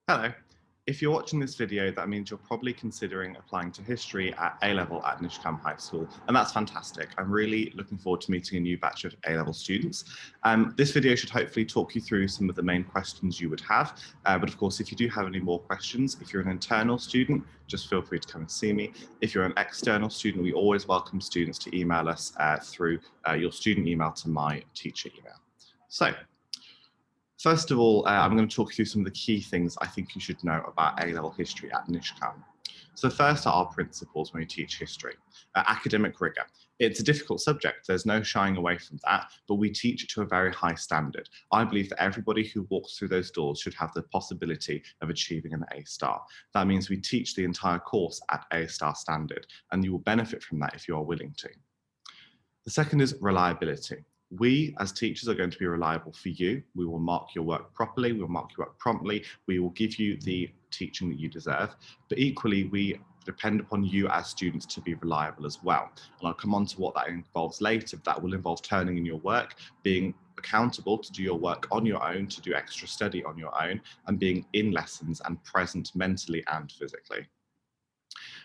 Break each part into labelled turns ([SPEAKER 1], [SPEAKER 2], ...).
[SPEAKER 1] Hello. If you're watching this video, that means you're probably considering applying to history at A-level at Nishkam High School, and that's fantastic. I'm really looking forward to meeting a new batch of A-level students. This video should hopefully talk you through some of the main questions you would have, but of course, if you do have any more questions, if you're an internal student, just feel free to come and see me. If you're an external student, we always welcome students to email us through your student email to my teacher email. So, first of all, I'm going to talk you through some of the key things I think you should know about A-level history at Nishkam. So first are our principles when we teach history. Academic rigour. It's a difficult subject, there's no shying away from that, but we teach it to a very high standard. I believe that everybody who walks through those doors should have the possibility of achieving an A-star. That means we teach the entire course at A-star standard, and you will benefit from that if you are willing to. The second is reliability. We, as teachers, are going to be reliable for you. We will mark your work properly, we will mark your work promptly, we will give you the teaching that you deserve, but equally, we depend upon you as students to be reliable as well. And I'll come on to what that involves later, but that will involve turning in your work, being accountable to do your work on your own, to do extra study on your own, and being in lessons and present mentally and physically.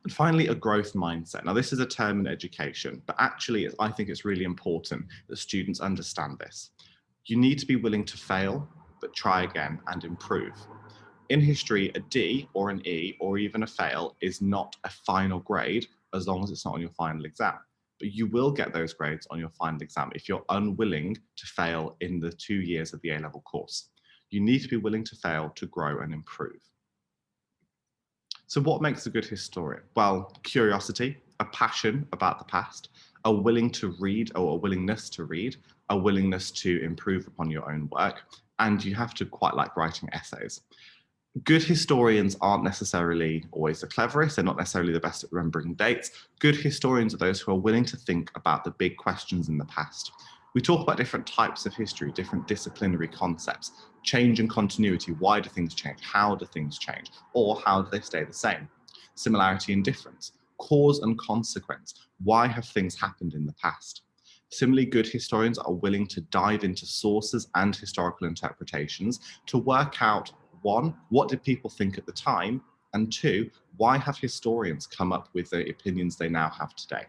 [SPEAKER 1] And finally, a growth mindset. Now, this is a term in education, but actually, I think it's really important that students understand this. You need to be willing to fail, but try again and improve. In history, a D or an E or even a fail is not a final grade as long as it's not on your final exam. But you will get those grades on your final exam if you're unwilling to fail in the 2 years of the A-level course. You need to be willing to fail to grow and improve. So what makes a good historian? Well, curiosity, a passion about the past, a willing to read or a willingness to read, a willingness to improve upon your own work, and you have to quite like writing essays. Good historians aren't necessarily always the cleverest, they're not necessarily the best at remembering dates. Good historians are those who are willing to think about the big questions in the past. We talk about different types of history, different disciplinary concepts, change and continuity. Why do things change? How do things change? Or how do they stay the same? Similarity and difference, cause and consequence. Why have things happened in the past? Similarly, good historians are willing to dive into sources and historical interpretations to work out, one, what did people think at the time? And two, why have historians come up with the opinions they now have today?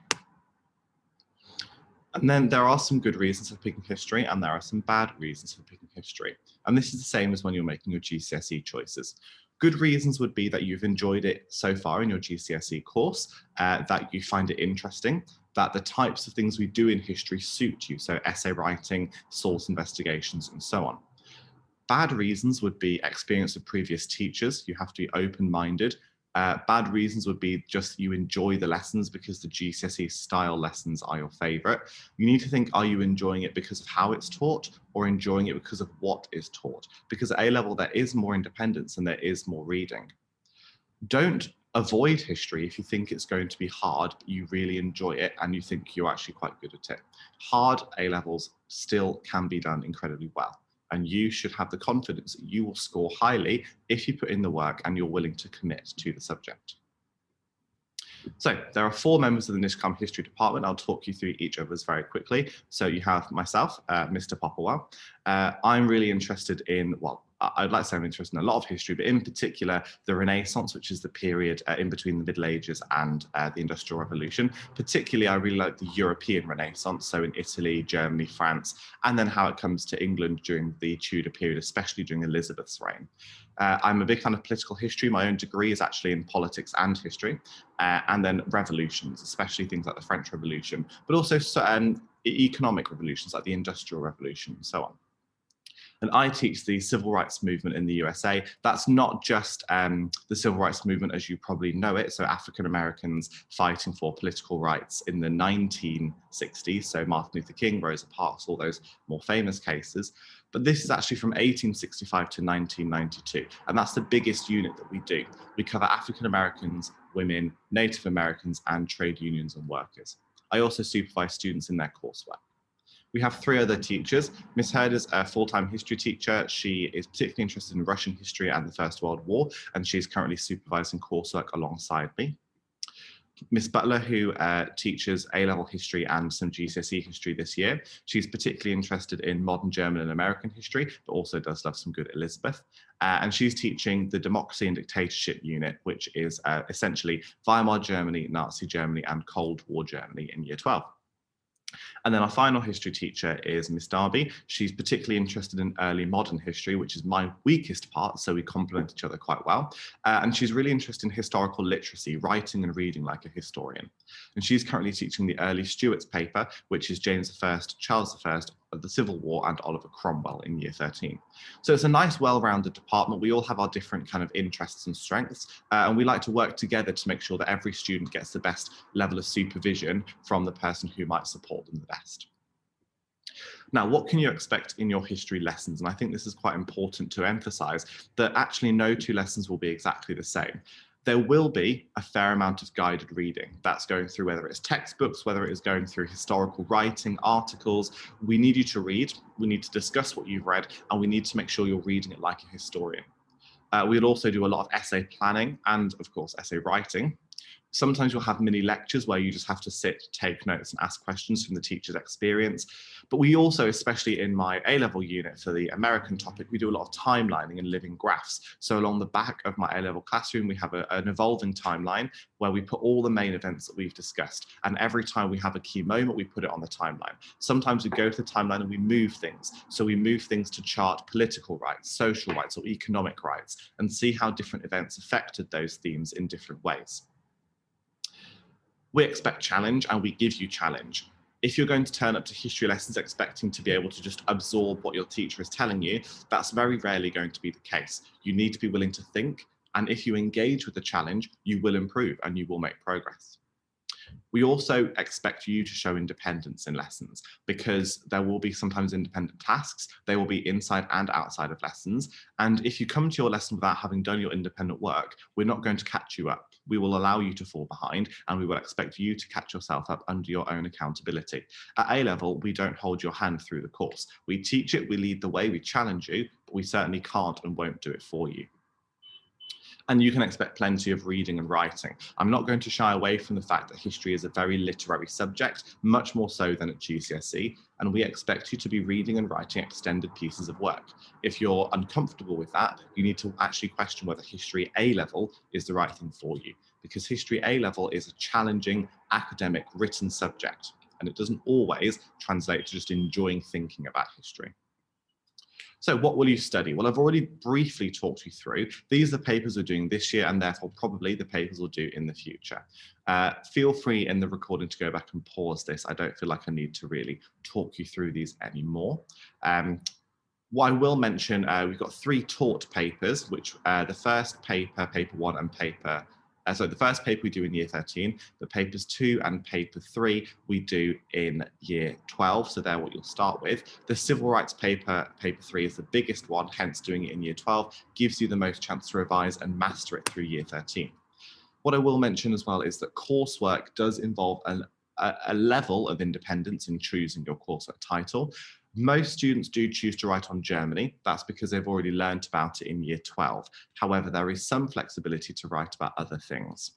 [SPEAKER 1] And then there are some good reasons for picking history, and there are some bad reasons for picking history. And this is the same as when you're making your GCSE choices. Good reasons would be that you've enjoyed it so far in your GCSE course, that you find it interesting, that the types of things we do in history suit you, so essay writing, source investigations, and so on. Bad reasons would be experience of previous teachers. You have to be open-minded. Bad reasons would be just you enjoy the lessons because the GCSE style lessons are your favorite. You need to think, are you enjoying it because of how it's taught or enjoying it because of what is taught? Because at A-level, there is more independence and there is more reading. Don't avoid history if you think it's going to be hard, but you really enjoy it and you think you're actually quite good at it. Hard A-levels still can be done incredibly well. And you should have the confidence that you will score highly if you put in the work and you're willing to commit to the subject. So there are 4 members of the Nishkam History Department. I'll talk you through each of us very quickly. So you have myself, Mr. Popperwell. I'm really interested in, well, I'd like to say I'm interested in a lot of history, but in particular, the Renaissance, which is the period in between the Middle Ages and the Industrial Revolution. Particularly, I really like the European Renaissance, so in Italy, Germany, France, and then how it comes to England during the Tudor period, especially during Elizabeth's reign. I'm a big fan of political history. My own degree is actually in politics and history, and then revolutions, especially things like the French Revolution, but also economic revolutions like the Industrial Revolution and so on. And I teach the civil rights movement in the USA. That's not just the civil rights movement as you probably know it, so African Americans fighting for political rights in the 1960s, so Martin Luther King, Rosa Parks, all those more famous cases. But this is actually from 1865 to 1992, and that's the biggest unit that we do. We cover African Americans, women, Native Americans, and trade unions and workers. I also supervise students in their coursework. We have 3 other teachers. Miss Hurd is a full-time history teacher. She is particularly interested in Russian history and the First World War, and she's currently supervising coursework alongside me. Miss Butler, who teaches A-level history and some GCSE history this year. She's particularly interested in modern German and American history, but also does love some good Elizabeth. And she's teaching the Democracy and Dictatorship unit, which is essentially Weimar Germany, Nazi Germany, and Cold War Germany in year 12. And then our final history teacher is Miss Darby. She's particularly interested in early modern history, which is my weakest part, so we complement each other quite well. And she's really interested in historical literacy, writing and reading like a historian. And she's currently teaching the early Stuarts paper, which is James I, Charles I, of the Civil War, and Oliver Cromwell in year 13. So it's a nice, well-rounded department. We all have our different kind of interests and strengths, and we like to work together to make sure that every student gets the best level of supervision from the person who might support them the best. Now, what can you expect in your history lessons? And I think this is quite important to emphasize that actually no two lessons will be exactly the same. There will be a fair amount of guided reading. That's going through whether it's textbooks, whether it is going through historical writing, articles. We need you to read, we need to discuss what you've read, and we need to make sure you're reading it like a historian. We'll also do a lot of essay planning and, of course, essay writing. Sometimes you'll have mini lectures where you just have to sit, take notes and ask questions from the teacher's experience. But we also, especially in my A-level unit for the American topic, we do a lot of timelining and living graphs. So along the back of my A-level classroom, we have an evolving timeline where we put all the main events that we've discussed. And every time we have a key moment, we put it on the timeline. Sometimes we go to the timeline and we move things. So we move things to chart political rights, social rights, or economic rights, and see how different events affected those themes in different ways. We expect challenge and we give you challenge. If you're going to turn up to history lessons expecting to be able to just absorb what your teacher is telling you, that's very rarely going to be the case. You need to be willing to think, and if you engage with the challenge, you will improve and you will make progress. We also expect you to show independence in lessons because there will be sometimes independent tasks. They will be inside and outside of lessons. And if you come to your lesson without having done your independent work, we're not going to catch you up. We will allow you to fall behind and we will expect you to catch yourself up under your own accountability. At A-level, we don't hold your hand through the course. We teach it, we lead the way, we challenge you, but we certainly can't and won't do it for you. And you can expect plenty of reading and writing. I'm not going to shy away from the fact that history is a very literary subject, much more so than at GCSE, and we expect you to be reading and writing extended pieces of work. If you're uncomfortable with that, you need to actually question whether history A-level is the right thing for you, because history A-level is a challenging, academic, written subject, and it doesn't always translate to just enjoying thinking about history. So what will you study? Well, I've already briefly talked you through. These are the papers we're doing this year and therefore probably the papers we'll do in the future. Feel free in the recording to go back and pause this. I don't feel like I need to really talk you through these anymore. What I will mention, we've got 3 taught papers, which the first paper, paper 1 and paper so the first paper we do in year 13, the papers 2 and paper 3 we do in year 12, so they're what you'll start with. The civil rights paper, paper 3 is the biggest one, hence doing it in year 12, gives you the most chance to revise and master it through year 13. What I will mention as well is that coursework does involve a level of independence in choosing your coursework title. Most students do choose to write on Germany. That's because they've already learned about it in year 12. However, there is some flexibility to write about other things.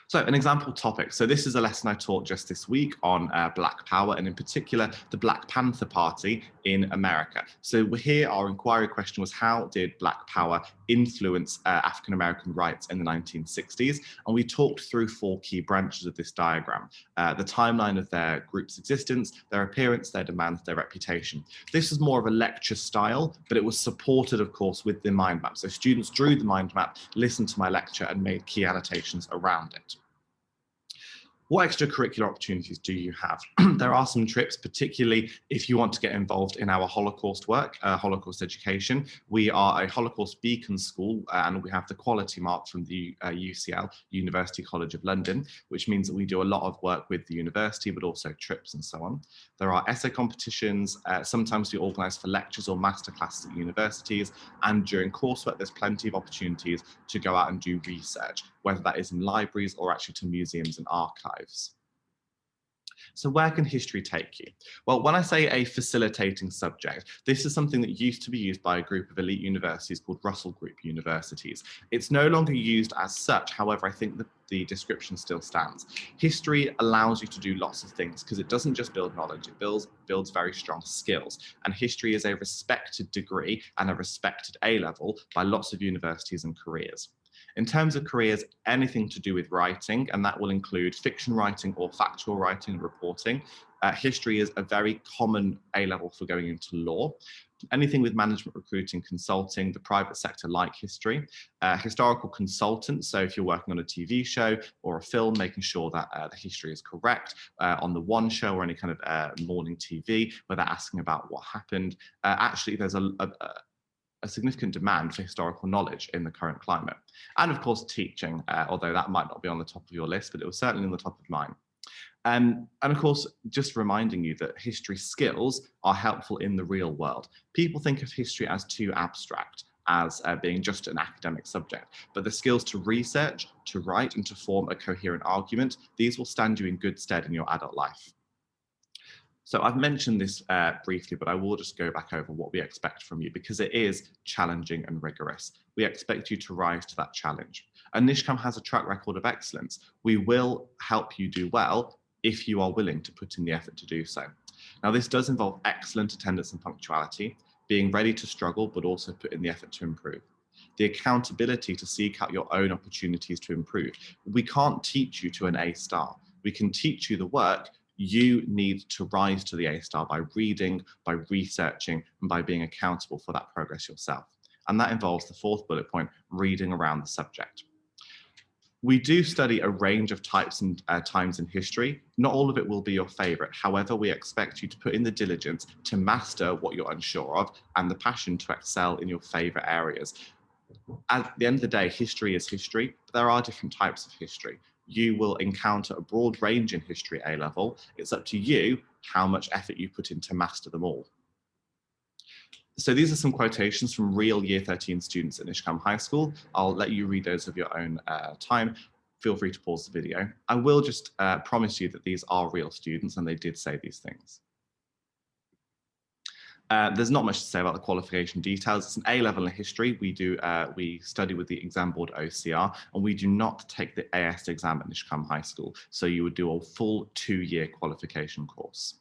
[SPEAKER 1] So an example topic. So this is a lesson I taught just this week on Black Power, and in particular, the Black Panther Party in America. So here our inquiry question was, how did Black Power influence African-American rights in the 1960s? And we talked through 4 key branches of this diagram. The timeline of their group's existence, their appearance, their demands, their reputation. This was more of a lecture style, but it was supported, of course, with the mind map. So students drew the mind map, listened to my lecture, and made key annotations around it. What extracurricular opportunities do you have? There are some trips, particularly if you want to get involved in our Holocaust work, Holocaust education. We are a Holocaust beacon school and we have the quality mark from the UCL, University College of London, which means that we do a lot of work with the university, but also trips and so on. There are essay competitions. Sometimes we organise for lectures or masterclasses at universities. And during coursework, there's plenty of opportunities to go out and do research, whether that is in libraries or actually to museums and archives. So where can history take you? Well, when I say a facilitating subject, this is something that used to be used by a group of elite universities called Russell Group universities. It's no longer used as such. However, I think the description still stands. History allows you to do lots of things because it doesn't just build knowledge, it builds very strong skills. And history is a respected degree and a respected A-level by lots of universities and careers. In terms of careers, anything to do with writing, and that will include fiction writing or factual writing and reporting. History is a very common A-level for going into law. Anything with management, recruiting, consulting, the private sector like history. Historical consultants, so if you're working on a TV show or a film, making sure that the history is correct. On the One Show or any kind of morning TV, where they're asking about what happened. Actually, there's a significant demand for historical knowledge in the current climate. And of course, teaching, although that might not be on the top of your list, but it was certainly on the top of mine. And of course, just reminding you that history skills are helpful in the real world. People think of history as too abstract, as being just an academic subject, but the skills to research, to write, and to form a coherent argument, these will stand you in good stead in your adult life. So I've mentioned this briefly, but I will just go back over what we expect from you because it is challenging and rigorous. We expect you to rise to that challenge. And Nishkam has a track record of excellence. We will help you do well if you are willing to put in the effort to do so. Now, this does involve excellent attendance and punctuality, being ready to struggle, but also put in the effort to improve. The accountability to seek out your own opportunities to improve. We can't teach you to an A star. We can teach you the work. You need to rise to the A star by reading, by researching, and by being accountable for that progress yourself. And that involves the fourth bullet point, reading around the subject. We do study a range of types and times in history. Not all of it will be your favorite. However, we expect you to put in the diligence to master what you're unsure of and the passion to excel in your favorite areas. At the end of the day, history is history, but there are different types of history. You will encounter a broad range in history A-level. It's up to you how much effort you put in to master them all. So these are some quotations from real Year 13 students at Nishkam High School. I'll let you read those of your own time. Feel free to pause the video. I will just promise you that these are real students and they did say these things. There's not much to say about the qualification details. It's an A-level in history. We study with the exam board OCR, and we do not take the AS exam at Nishkam High School. So you would do a full 2-year qualification course.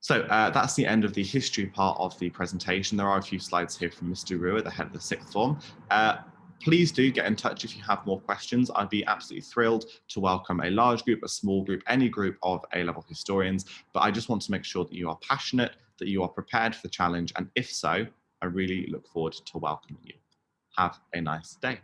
[SPEAKER 1] So that's the end of the history part of the presentation. There are a few slides here from Mr. Ruhr, the head of the sixth form. Please do get in touch if you have more questions. I'd be absolutely thrilled to welcome a large group, a small group, any group of A-level historians. But I just want to make sure that you are passionate, that you are prepared for the challenge. And if so, I really look forward to welcoming you. Have a nice day.